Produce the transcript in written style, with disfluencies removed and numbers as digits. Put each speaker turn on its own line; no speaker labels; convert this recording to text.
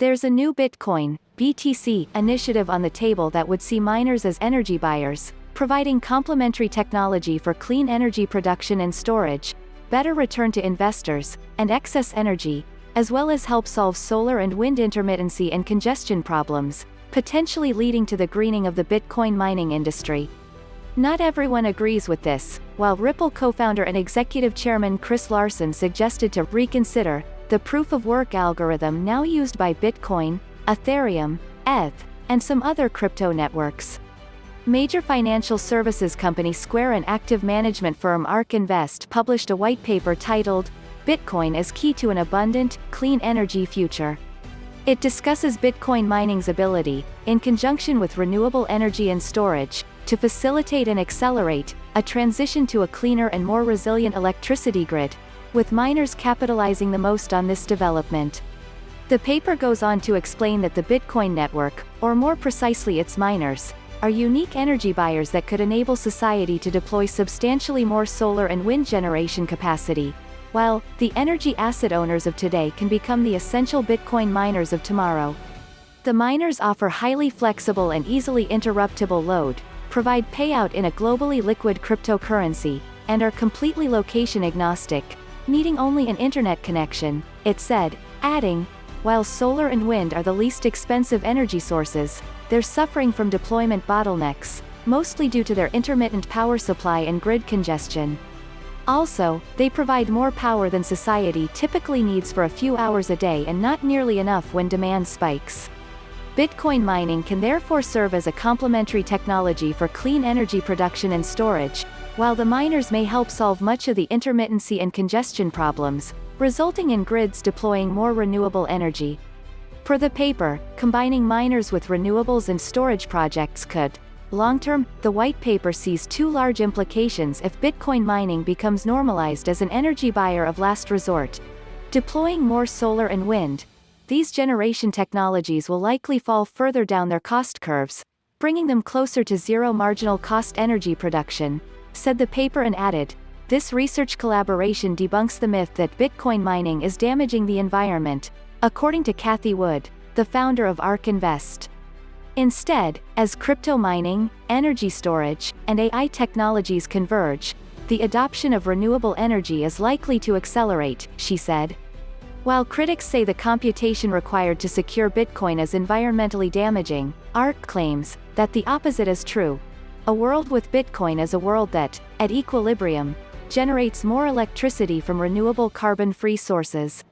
There's a new Bitcoin, BTC, initiative on the table that would see miners as energy buyers, providing complementary technology for clean energy production and storage, better return to investors, and excess energy, as well as help solve solar and wind intermittency and congestion problems, potentially leading to the greening of the Bitcoin mining industry. Not everyone agrees with this. While Ripple co-founder and executive chairman Chris Larsen suggested to reconsider the proof-of-work algorithm now used by Bitcoin, Ethereum, ETH, and some other crypto networks. Major financial services company Square and active management firm Ark Invest published a white paper titled, "Bitcoin is Key to an Abundant, Clean Energy Future." It discusses Bitcoin mining's ability, in conjunction with renewable energy and storage, to facilitate and accelerate a transition to a cleaner and more resilient electricity grid, with miners capitalizing the most on this development. The paper goes on to explain that the Bitcoin network, or more precisely its miners, are unique energy buyers that could enable society to deploy substantially more solar and wind generation capacity, while the energy asset owners of today can become the essential Bitcoin miners of tomorrow. The miners offer highly flexible and easily interruptible load, provide payout in a globally liquid cryptocurrency, and are completely location agnostic, needing only an internet connection, it said, adding, while solar and wind are the least expensive energy sources, they're suffering from deployment bottlenecks, mostly due to their intermittent power supply and grid congestion. Also, they provide more power than society typically needs for a few hours a day and not nearly enough when demand spikes. Bitcoin mining can therefore serve as a complementary technology for clean energy production and storage, while the miners may help solve much of the intermittency and congestion problems, resulting in grids deploying more renewable energy. Per the paper, combining miners with renewables and storage projects could, long-term, the white paper sees two large implications if Bitcoin mining becomes normalized as an energy buyer of last resort. Deploying more solar and wind, these generation technologies will likely fall further down their cost curves, bringing them closer to zero marginal cost energy production, said the paper, and added, this research collaboration debunks the myth that Bitcoin mining is damaging the environment, according to Cathie Wood, the founder of Ark Invest. Instead, as crypto mining, energy storage, and AI technologies converge, the adoption of renewable energy is likely to accelerate, she said. While critics say the computation required to secure Bitcoin is environmentally damaging, Ark claims that the opposite is true. A world with Bitcoin is a world that, at equilibrium, generates more electricity from renewable carbon-free sources.